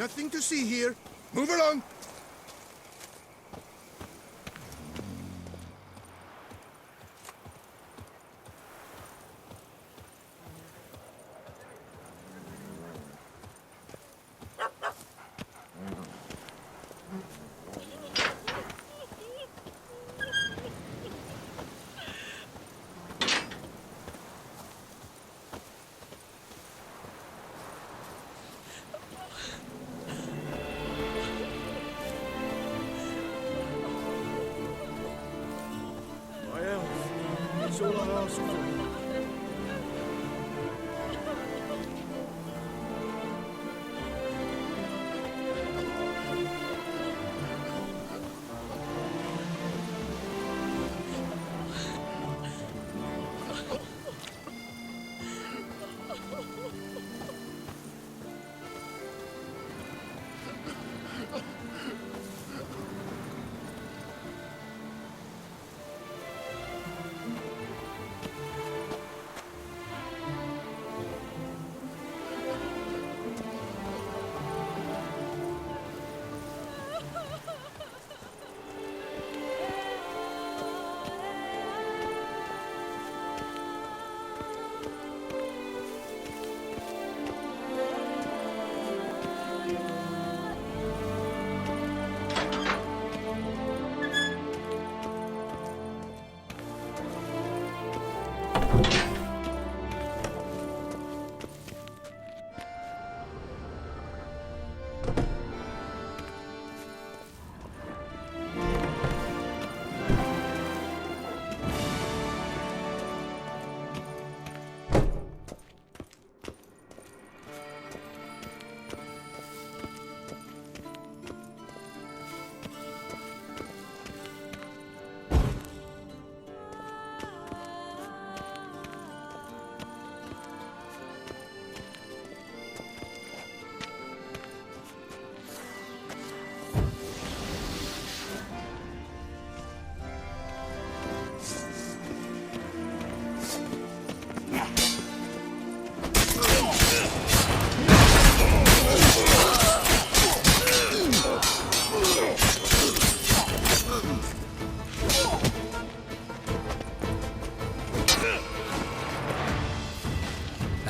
Nothing to see here. Move along. That's all I ask for.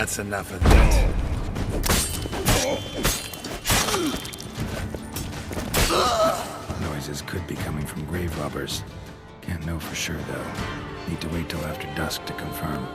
That's enough of that. Noises could be coming from grave robbers. Can't know for sure, though. Need to wait till after dusk to confirm.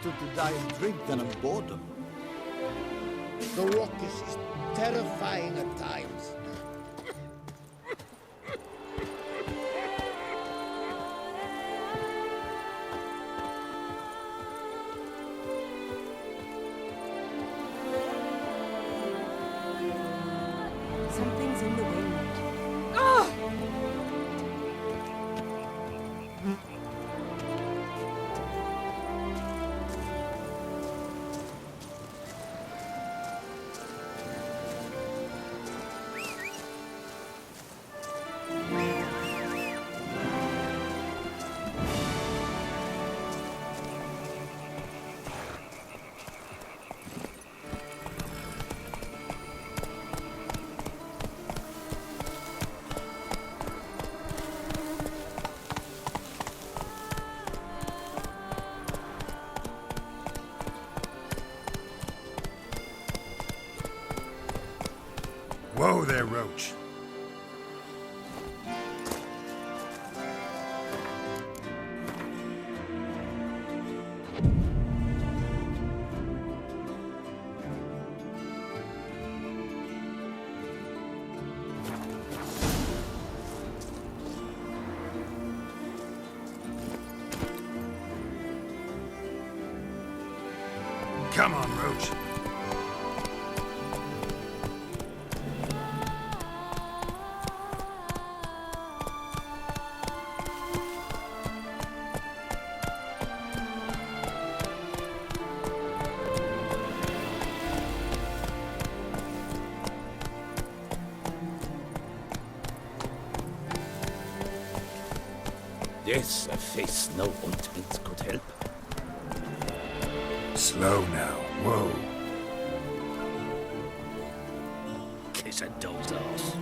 better to die of drink than of boredom. The raucous is terrifying at times. Something's in the wind. Whoa there, Roach. Come on, Roach. Yes, a face no ointment could help. Slow now. Whoa. Kiss a dove's ass.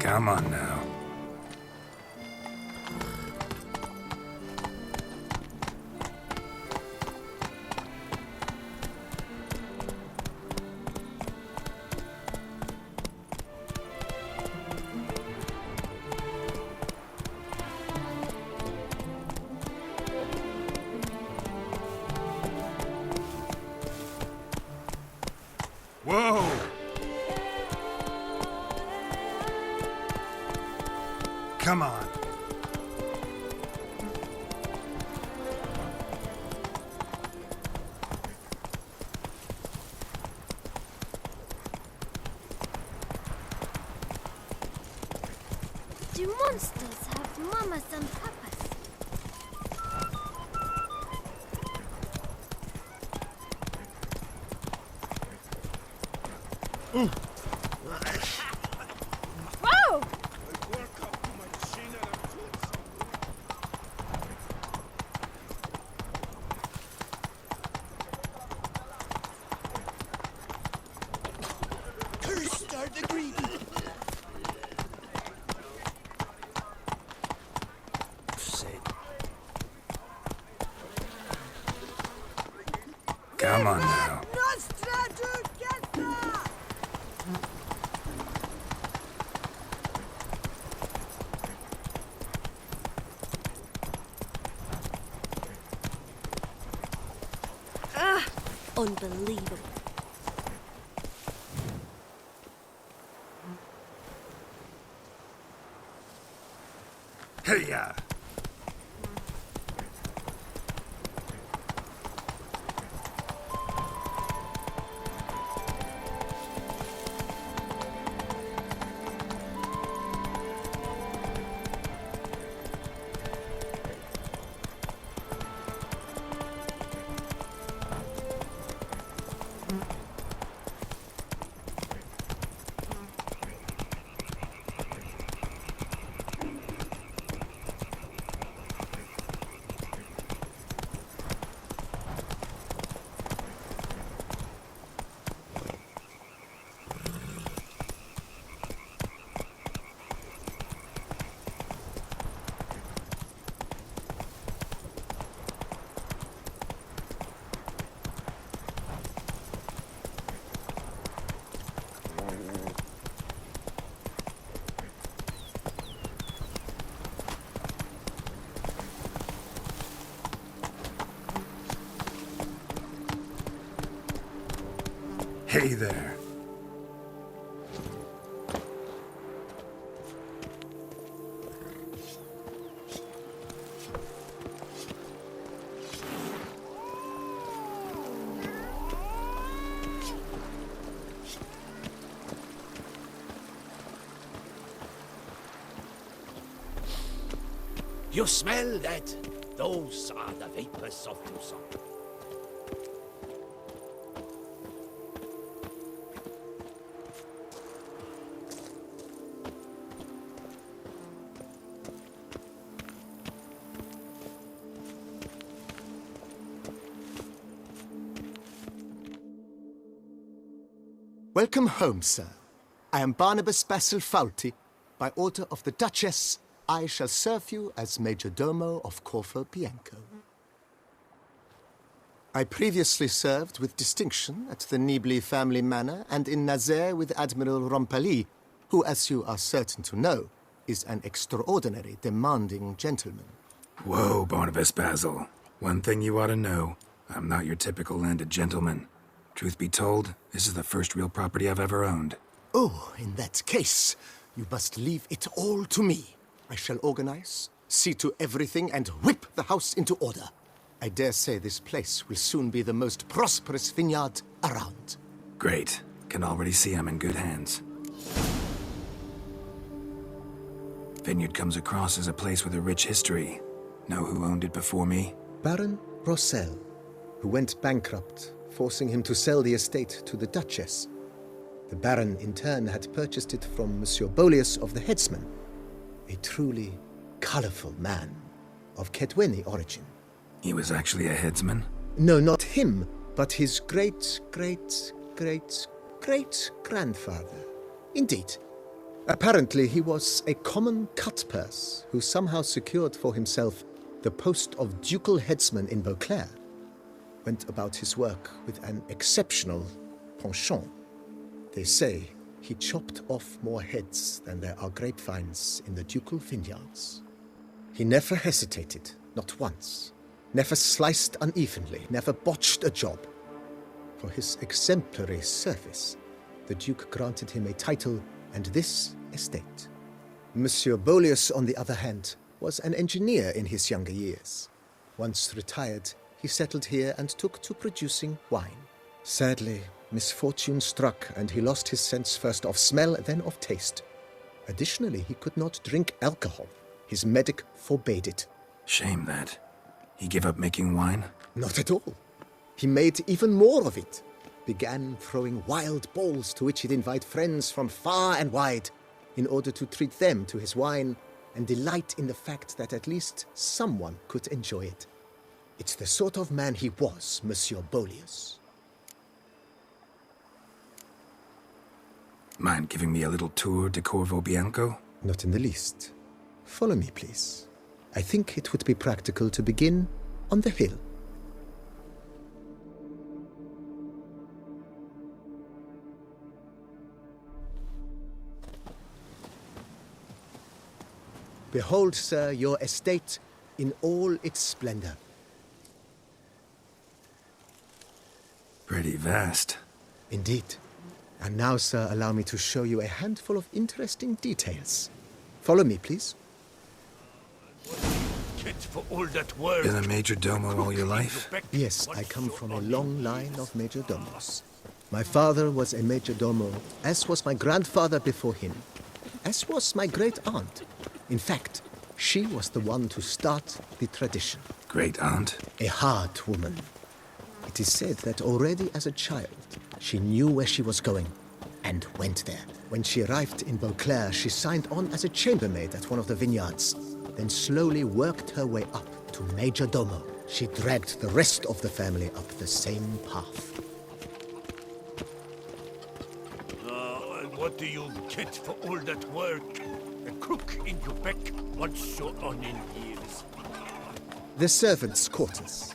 Come on now. Whoa! Come on. Do monsters have mamas and papas? Whoa! Cursed are the greedy. Come on now. Unbelievable. Hey-ya! Hey there. You smell that? Those are the vapors of Tucson. Welcome home, sir. I am Barnabas Basil Fawlty. By order of the Duchess, I shall serve you as Major Domo of Corvo Bianco. I previously served with distinction at the Nibli family manor and in Nazaire with Admiral Rompali, who, as you are certain to know, is an extraordinary demanding gentleman. Whoa, Barnabas Basil. One thing you ought to know. I'm not your typical landed gentleman. Truth be told, this is the first real property I've ever owned. Oh, in that case, you must leave it all to me. I shall organize, see to everything, and whip the house into order. I dare say this place will soon be the most prosperous vineyard around. Great. Can already see I'm in good hands. Vineyard comes across as a place with a rich history. Know who owned it before me? Baron Rossel, who went bankrupt, forcing him to sell the estate to the Duchess. The Baron, in turn, had purchased it from Monsieur Bolius of the Headsman, a truly colorful man of Kedweni origin. He was actually a headsman? No, not him, but his great-great-great-great-grandfather. Indeed. Apparently, he was a common cutpurse who somehow secured for himself the post of ducal headsman in Beauclair. Went about his work with an exceptional penchant. They say he chopped off more heads than there are grapevines in the ducal vineyards. He never hesitated, not once. Never sliced unevenly, never botched a job. For his exemplary service, the Duke granted him a title and this estate. Monsieur Bolius, on the other hand, was an engineer in his younger years. Once retired, he settled here and took to producing wine. Sadly, misfortune struck and he lost his sense first of smell, then of taste. Additionally, he could not drink alcohol. His medic forbade it. Shame that. He gave up making wine? Not at all. He made even more of it. Began throwing wild balls to which he'd invite friends from far and wide in order to treat them to his wine and delight in the fact that at least someone could enjoy it. It's the sort of man he was, Monsieur Bolius. Mind giving me a little tour de Corvo Bianco? Not in the least. Follow me, please. I think it would be practical to begin on the hill. Behold, sir, your estate in all its splendor. Pretty vast. Indeed. And now, sir, allow me to show you a handful of interesting details. Follow me, please. Kid for all that work. Been a major domo all your life? Yes, I come from a long line of major domos. My father was a major domo, as was my grandfather before him, as was my great aunt. In fact, she was the one to start the tradition. Great aunt? A hard woman. It is said that already as a child, she knew where she was going and went there. When she arrived in Beauclair, she signed on as a chambermaid at one of the vineyards, then slowly worked her way up to major domo. She dragged the rest of the family up the same path. And what do you get for all that work? A crook in your back once you're on in years. The servants' quarters.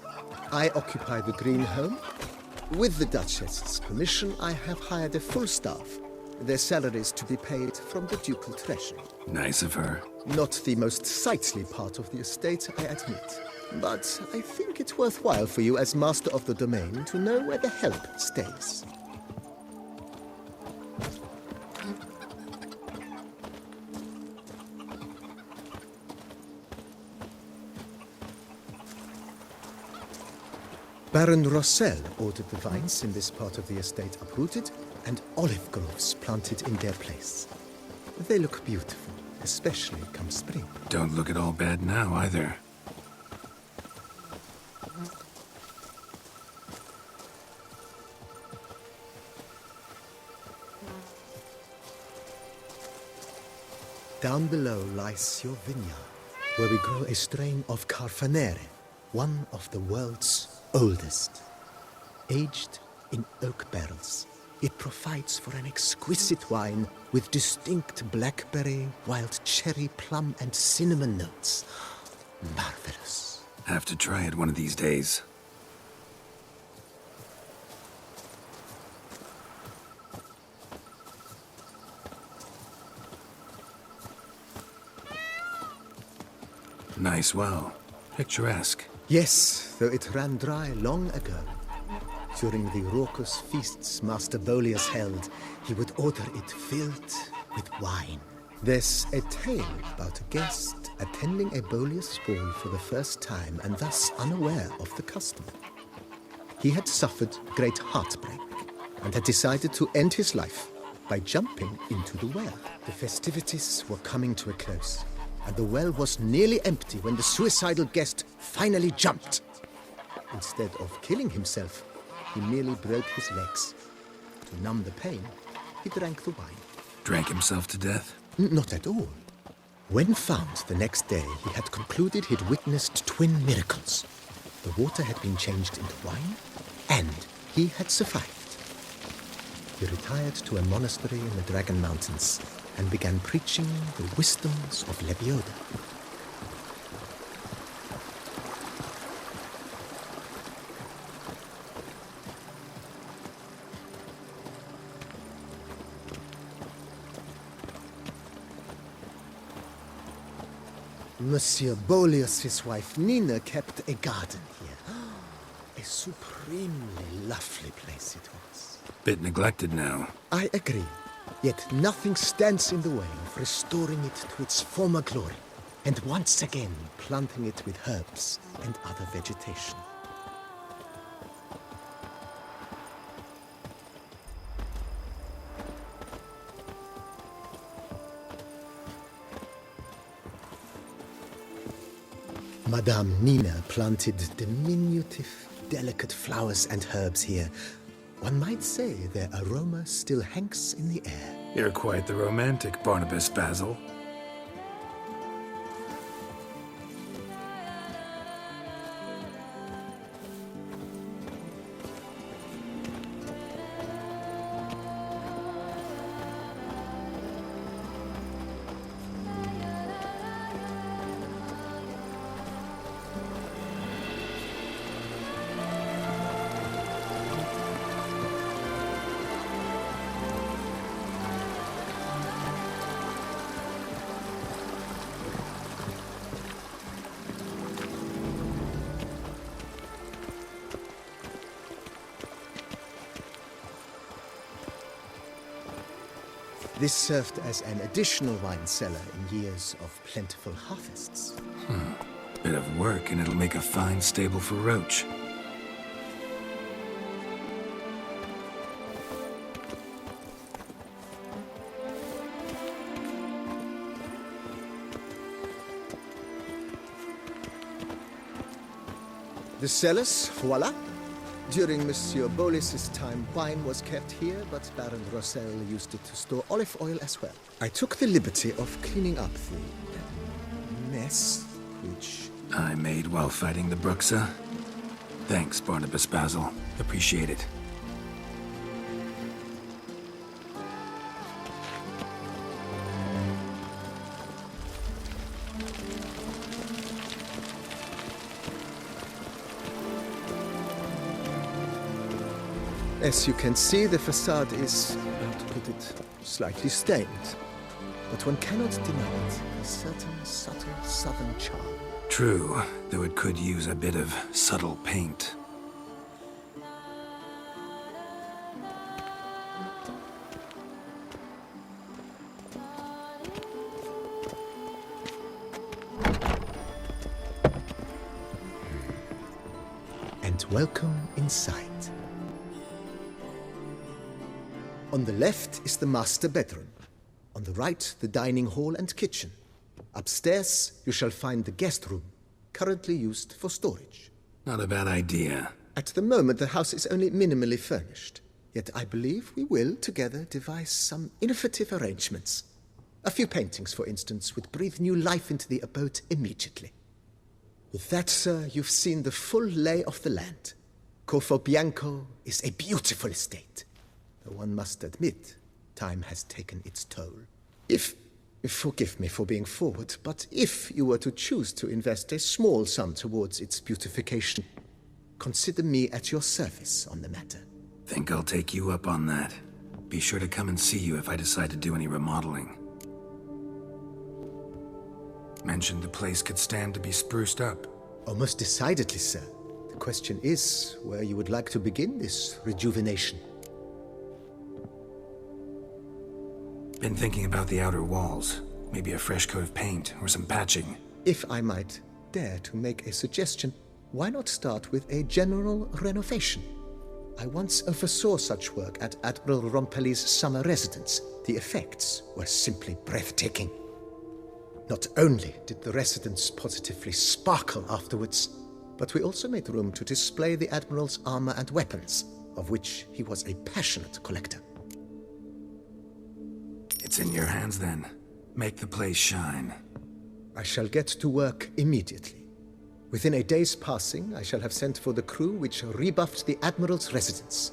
I occupy the green home. With the Duchess's permission, I have hired a full staff. Their salaries to be paid from the ducal treasury. Nice of her. Not the most sightly part of the estate, I admit. But I think it's worthwhile for you as master of the domain to know where the help stays. Baron Rossel ordered the vines in this part of the estate uprooted and olive groves planted in their place. They look beautiful, especially come spring. Don't look at all bad now, either. Down below lies your vineyard, where we grow a strain of Carfanere, one of the world's oldest. Aged in oak barrels, it provides for an exquisite wine with distinct blackberry, wild cherry, plum, and cinnamon notes. Marvelous. Have to try it one of these days. Nice well. Picturesque. Yes, though it ran dry long ago. During the raucous feasts Master Bolius held, he would order it filled with wine. There's a tale about a guest attending a Bolius ball for the first time and thus unaware of the custom. He had suffered great heartbreak and had decided to end his life by jumping into the well. The festivities were coming to a close, and the well was nearly empty when the suicidal guest finally jumped. Instead of killing himself, he merely broke his legs. To numb the pain, he drank the wine. Drank himself to death? Not at all. When found the next day, he had concluded he'd witnessed twin miracles. The water had been changed into wine, and he had survived. He retired to a monastery in the Dragon Mountains and began preaching the wisdoms of Lebioda. Monsieur Bolius' wife Nina kept a garden here. A supremely lovely place it was. Bit neglected now. I agree. Yet nothing stands in the way of restoring it to its former glory, and once again planting it with herbs and other vegetation. Madame Nina planted diminutive, delicate flowers and herbs here. One might say their aroma still hangs in the air. You're quite the romantic, Barnabas Basil. This served as an additional wine cellar in years of plentiful harvests. Bit of work and it'll make a fine stable for Roach. The cellars, voila. During Monsieur Bolis's time, wine was kept here, but Baron Rossel used it to store olive oil as well. I took the liberty of cleaning up the mess, which... I made while fighting the Bruxa. Thanks, Barnabas Basil. Appreciate it. As you can see, the facade is, how to put it, slightly stained. But one cannot deny it, a certain subtle southern charm. True, though it could use a bit of subtle paint. And Welcome inside. On the left is the master bedroom. On the right, the dining hall and kitchen. Upstairs, you shall find the guest room, currently used for storage. Not a bad idea. At the moment, the house is only minimally furnished. Yet I believe we will, together, devise some innovative arrangements. A few paintings, for instance, would breathe new life into the abode immediately. With that, sir, you've seen the full lay of the land. Corvo Bianco is a beautiful estate. Though one must admit, time has taken its toll. Forgive me for being forward, but if you were to choose to invest a small sum towards its beautification, consider me at your service on the matter. Think I'll take you up on that. Be sure to come and see you if I decide to do any remodeling. Mentioned the place could stand to be spruced up. Oh, most decidedly, sir. The question is where you would like to begin this rejuvenation. Been thinking about the outer walls. Maybe a fresh coat of paint or some patching. If I might dare to make a suggestion, why not start with a general renovation? I once oversaw such work at Admiral Rompelli's summer residence. The effects were simply breathtaking. Not only did the residence positively sparkle afterwards, but we also made room to display the Admiral's armor and weapons, of which he was a passionate collector. It's in your hands then. Make the place shine. I shall get to work immediately. Within a day's passing, I shall have sent for the crew which rebuffed the Admiral's residence.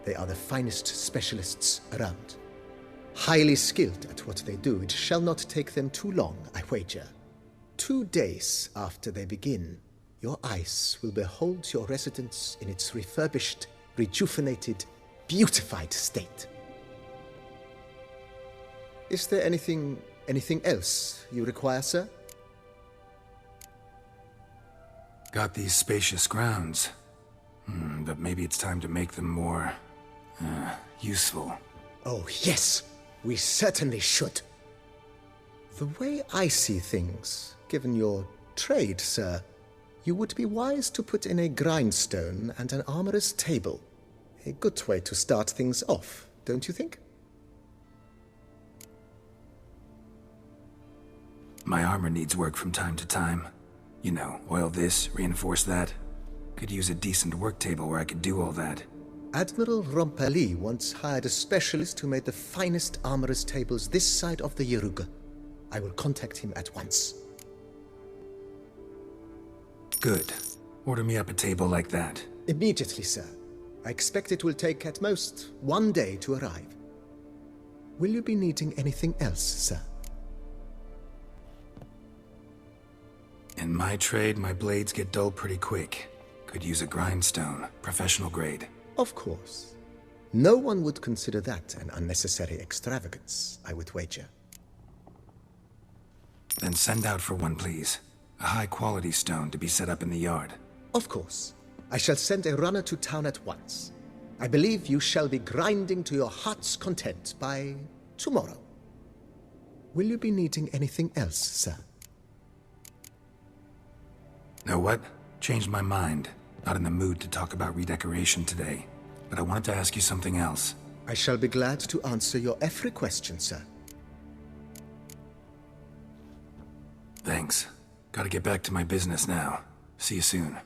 They are the finest specialists around. Highly skilled at what they do, it shall not take them too long, I wager. 2 days after they begin, your eyes will behold your residence in its refurbished, rejuvenated, beautified state. Is there anything else you require, sir? Got these spacious grounds. But maybe it's time to make them more... useful. Oh, yes! We certainly should. The way I see things, given your trade, sir, you would be wise to put in a grindstone and an armorer's table. A good way to start things off, don't you think? My armor needs work from time to time. You know, oil this, reinforce that. Could use a decent work table where I could do all that. Admiral Rompelli once hired a specialist who made the finest armorer's tables this side of the Yaruga. I will contact him at once. Good. Order me up a table like that. Immediately, sir. I expect it will take at most 1 day to arrive. Will you be needing anything else, sir? In my trade, my blades get dull pretty quick. Could use a grindstone, professional grade. Of course. No one would consider that an unnecessary extravagance, I would wager. Then send out for one, please. A high-quality stone to be set up in the yard. Of course. I shall send a runner to town at once. I believe you shall be grinding to your heart's content by tomorrow. Will you be needing anything else, sir? Know what? Changed my mind. Not in the mood to talk about redecoration today. But I wanted to ask you something else. I shall be glad to answer your every question, sir. Thanks. Gotta get back to my business now. See you soon.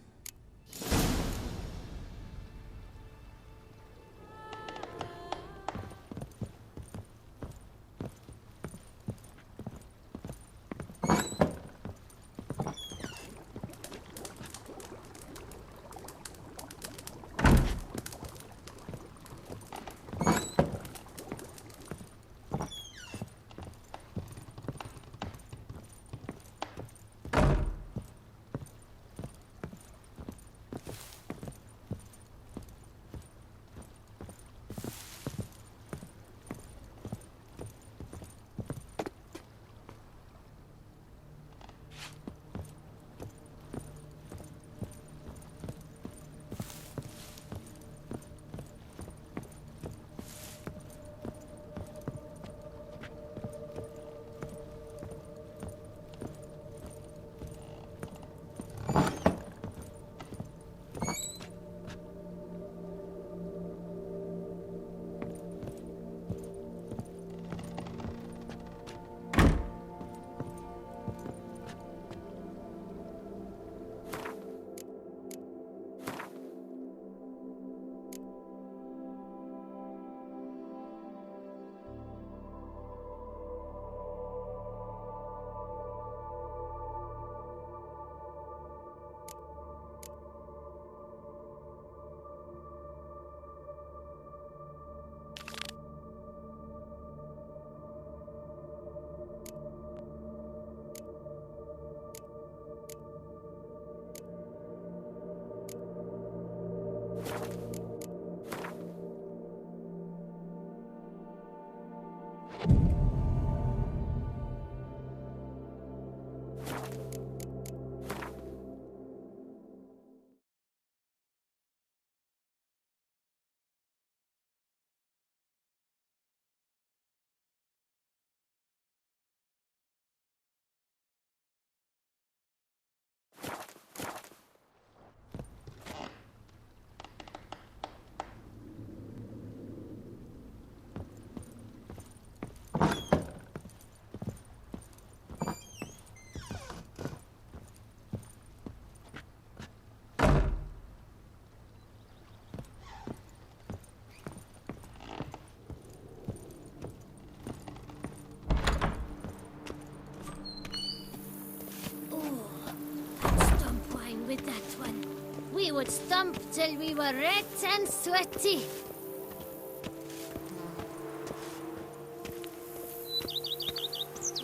Stump wine with that one. We would stump till we were red and sweaty.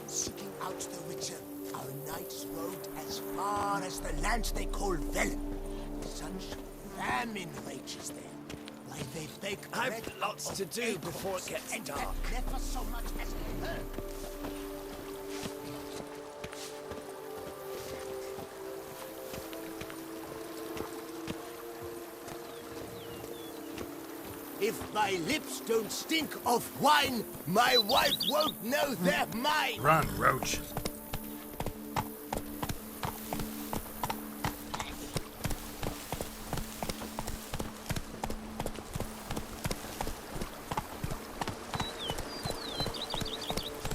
Seeking out the Witcher, our knights rode as far as the land they call Velen. Such famine rages there. Why they bake I've bread lots of to do acorns, before it gets and dark. that never so much as a herb. If my lips don't stink of wine, my wife won't know they're mine. Run, Roach.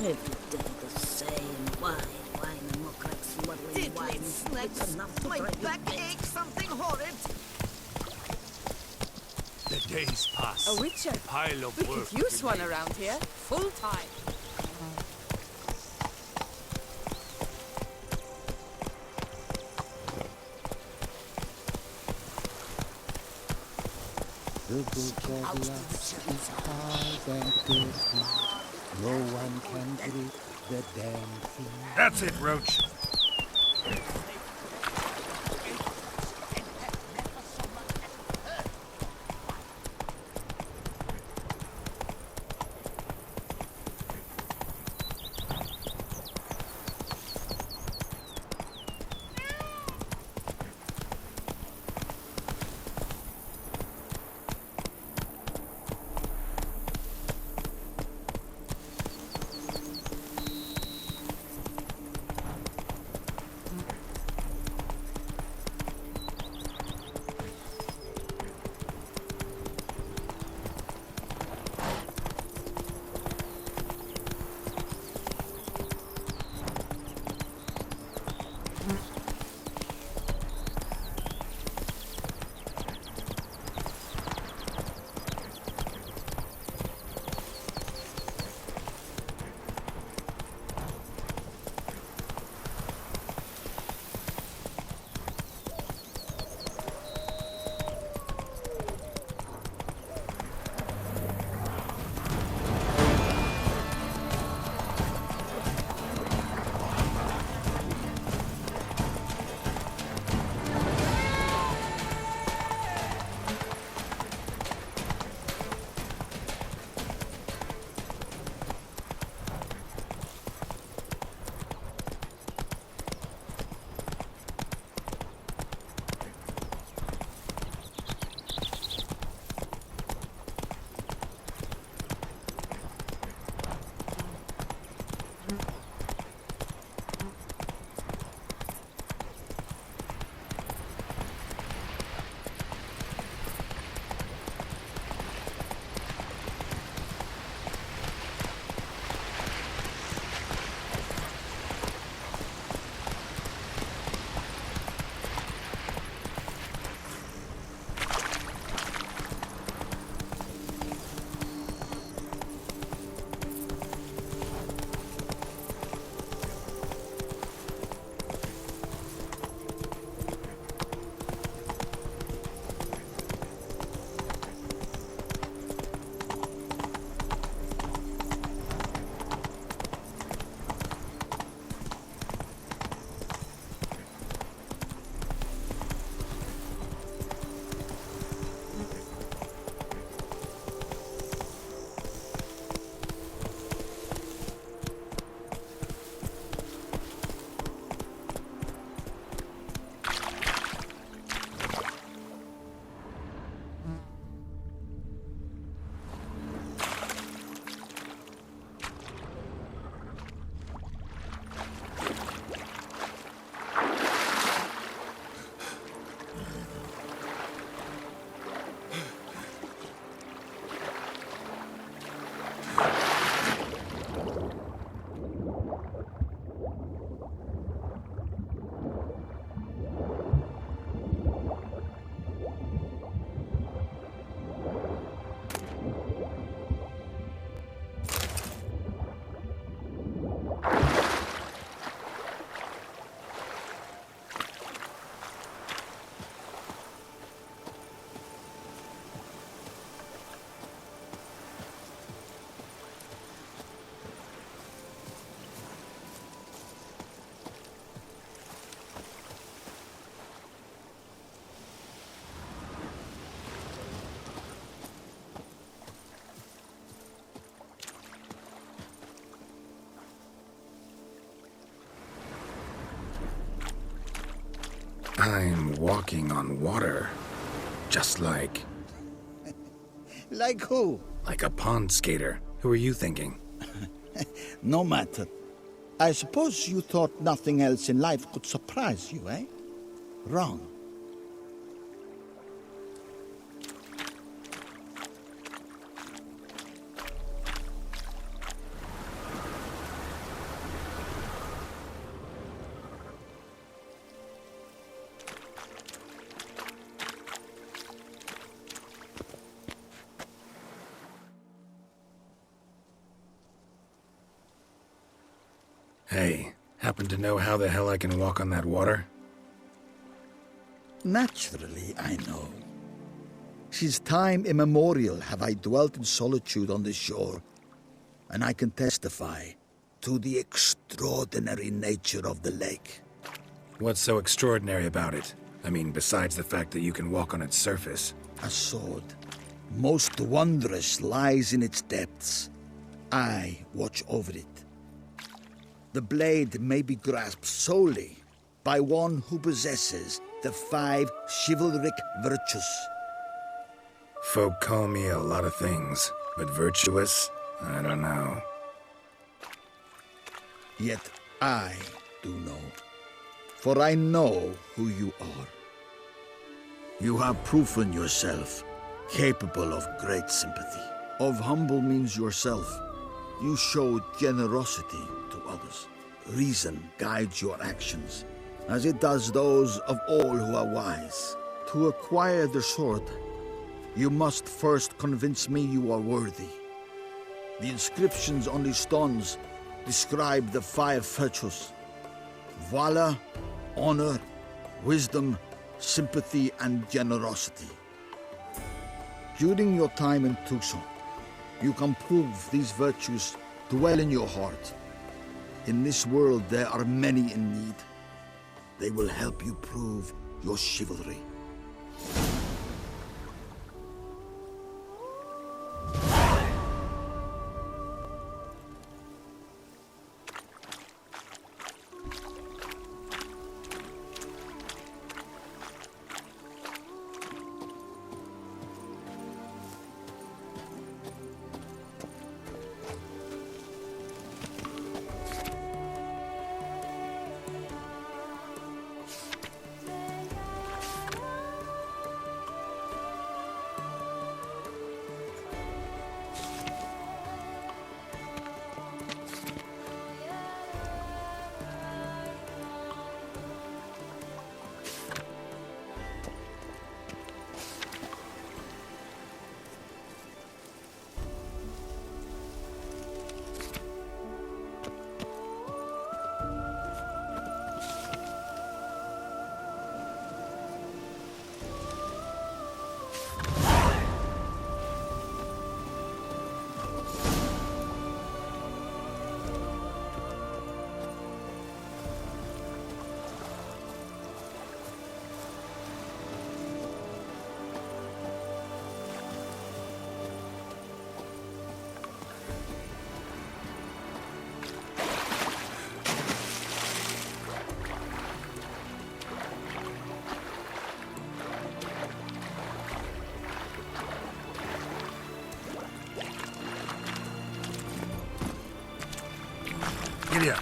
Every day the same wine, Mokrak smuggling wine. It's enough to My drive you back aches, something horrid. The days pass. A witcher. Pile of We work could use one remains. around here. Full time. The book of lust is hard and dirty. No one can grip the damn thing. That's it, Roach. time walking on water. Just like Like who? a pond skater. Who are you thinking? No matter. I suppose you thought nothing else in life could surprise you, eh? Wrong. Hey, happen to know how the hell I can walk on that water? Naturally, I know. Since time immemorial have I dwelt in solitude on this shore, and I can testify to the extraordinary nature of the lake. What's so extraordinary about it? I mean, besides the fact that you can walk on its surface. A sword, most wondrous, lies in its depths. I watch over it. The blade may be grasped solely by one who possesses the 5 chivalric virtues. Folk call me a lot of things, but virtuous? I don't know. Yet I do know, for I know who you are. You have proven yourself capable of great sympathy. Of humble means yourself. You showed generosity to others. Reason guides your actions, as it does those of all who are wise. To acquire the sword, you must first convince me you are worthy. The inscriptions on these stones describe the 5 virtues: valor, honor, wisdom, sympathy, and generosity. During your time in Tucson, you can prove these virtues dwell in your heart. In this world, there are many in need. They will help you prove your chivalry. Giddy up.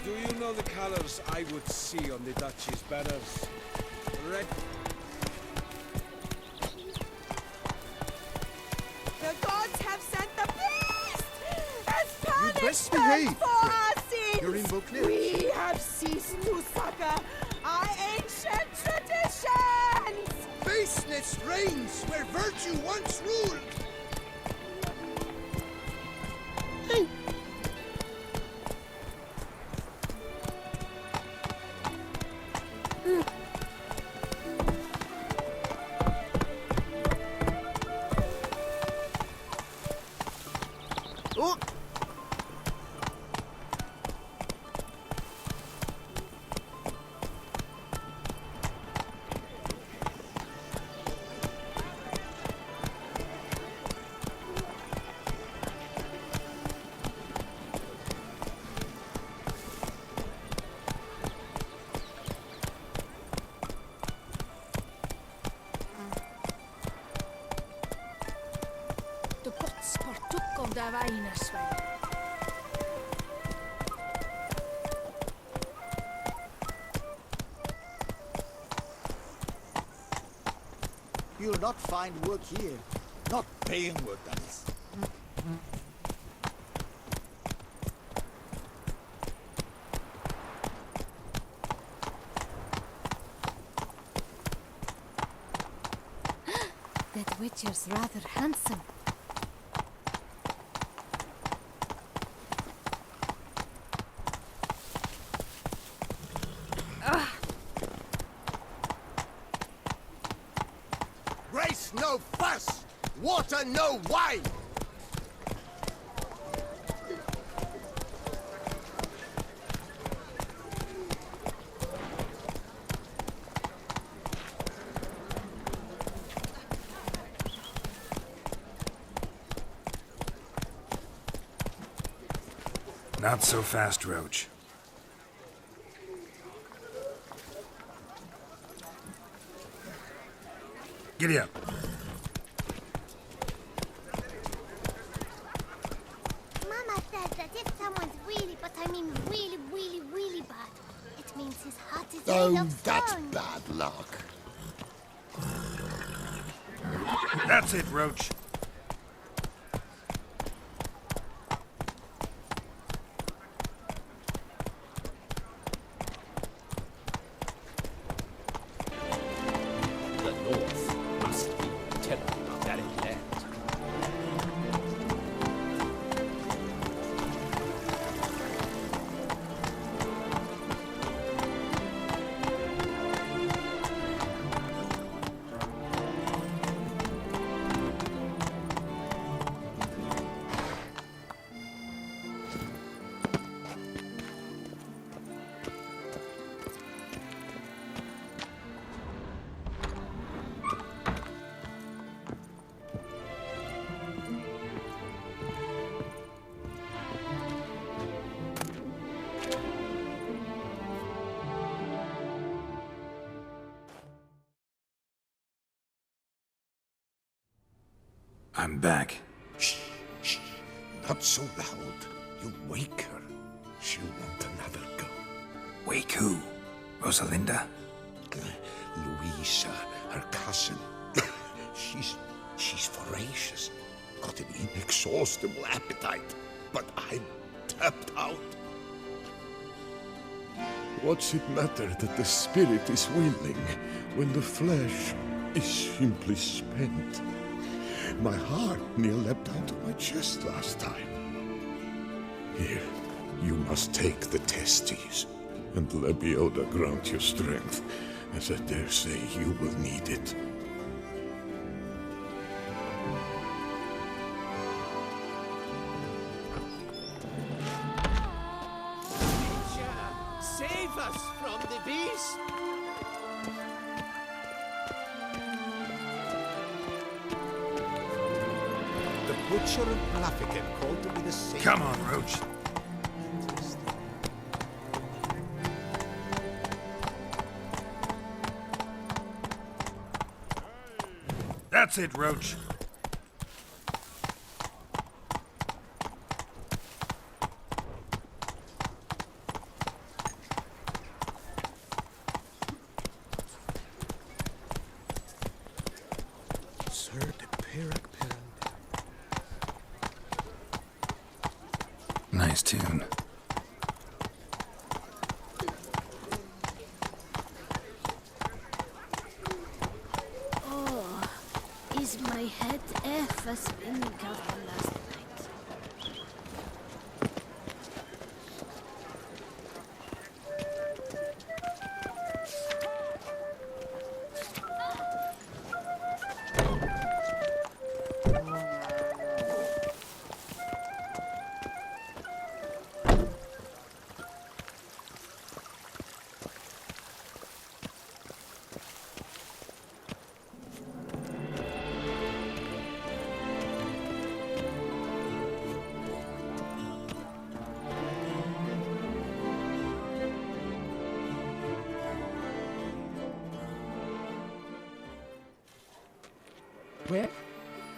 Do you know the colors I would see on the Duchy's banners? Red. The gods have sent the beast as best punishment behave. for our sins. You're in Beauclair. We have ceased to succor our ancient traditions. Baseness reigns where virtue once ruled. Oh! De gods partook om der weinerswijn. You'll not find work here. Not paying work, that is. That witcher's rather handsome. Grace no fuss! Water no wine! Not so fast, Roach. Giddy up. Mama says that if someone's really, but I mean really bad, it means his heart is made Oh, of that's stone. bad luck. That's it, Roach. The North must be terribly barbaric land. I'm back. Shh, shh. Not so loud. You wake her. She'll want another go. Wake who? Rosalinda? Louisa, her cousin. She's voracious. Got an inexhaustible appetite. But I'm tapped out. What's it matter that the spirit is willing when the flesh is simply spent? My heart near leapt out of my chest last time. Here, you must take the testes, and Lebioda grant you strength, as I dare say you will need it. Save us from the beast! The butcher and Blaffican called to be the same. Come on, Roach. That's it, Roach. Sir de Pyrrhic Pill. Nice tune. Is my head ever spinning after last night? Well,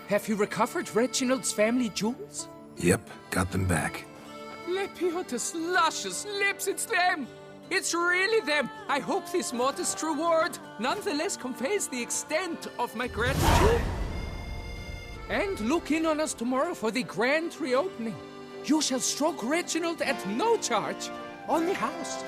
have you recovered Reginald's family jewels? Yep, got them back. Lepiotus luscious lips, it's them! It's really them! I hope this modest reward nonetheless conveys the extent of my gratitude. And look in on us tomorrow for the grand reopening. You shall stroke Reginald at no charge on the house.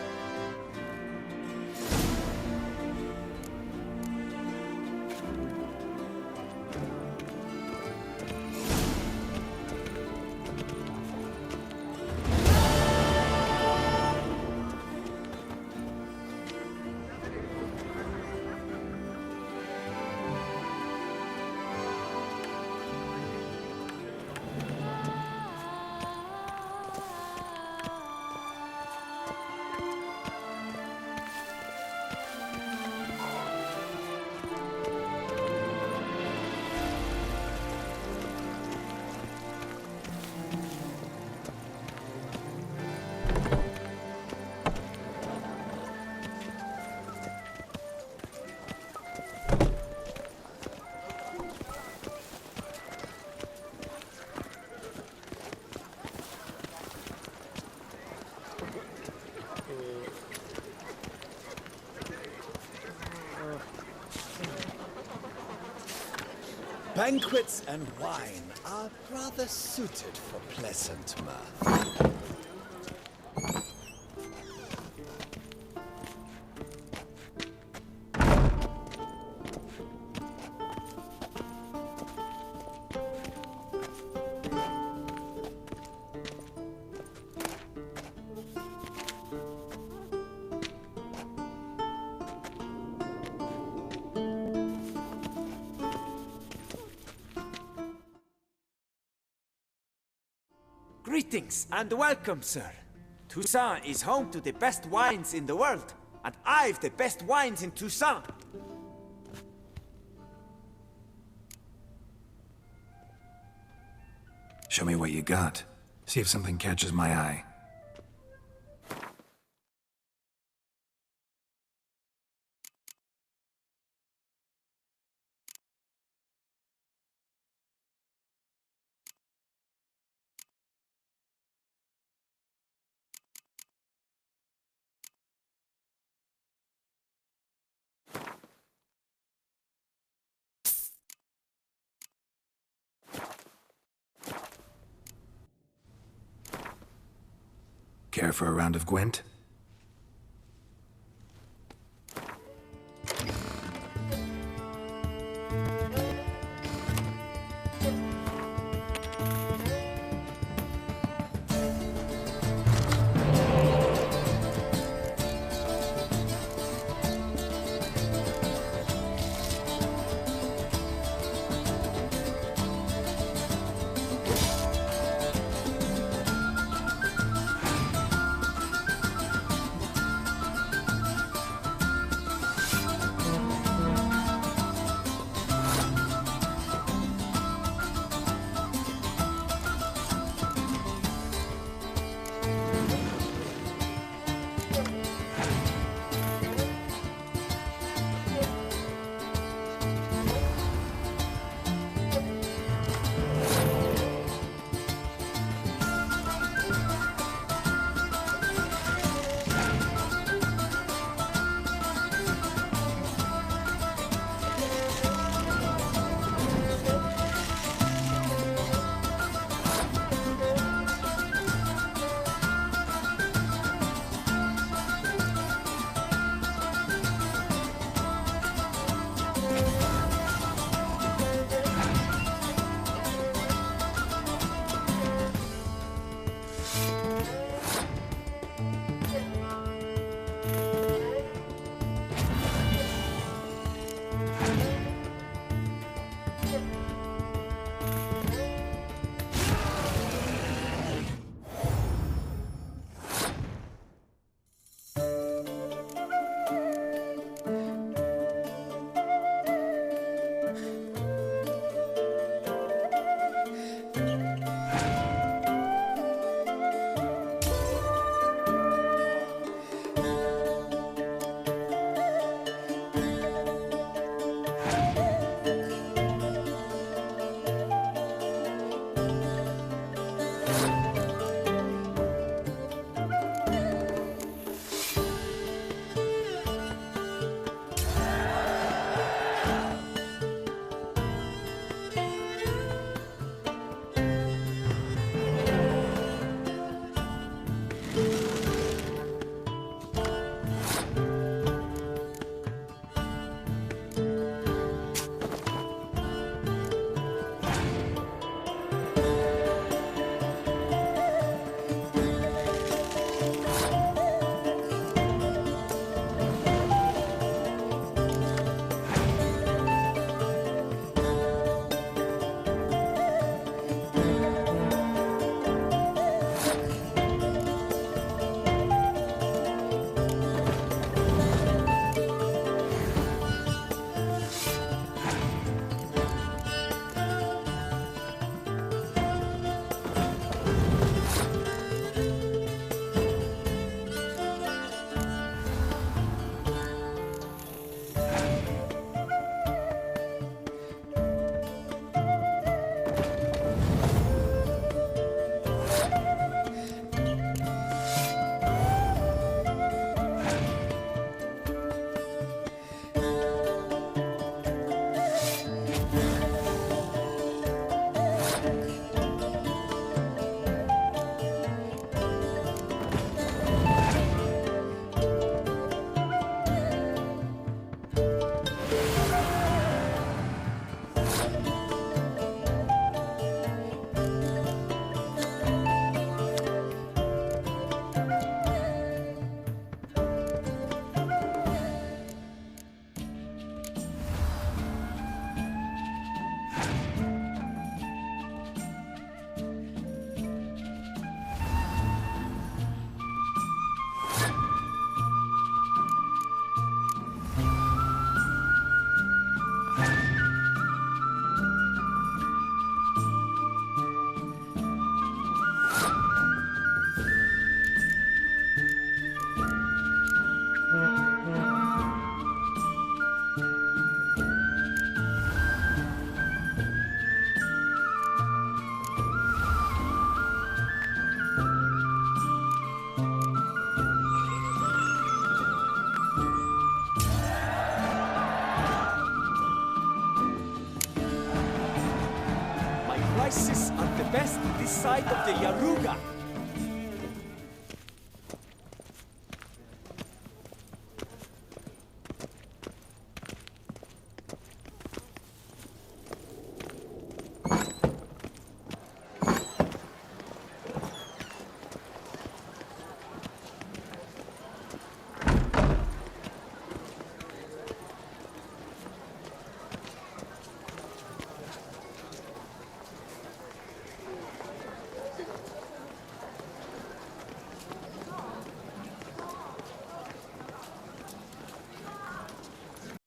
Banquets and wine are rather suited for pleasant mirth. Greetings and welcome, sir. Toussaint is home to the best wines in the world, and I've the best wines in Toussaint. Show me what you got. See if something catches my eye. Care for a round of Gwent? the best this side of the Yaruga.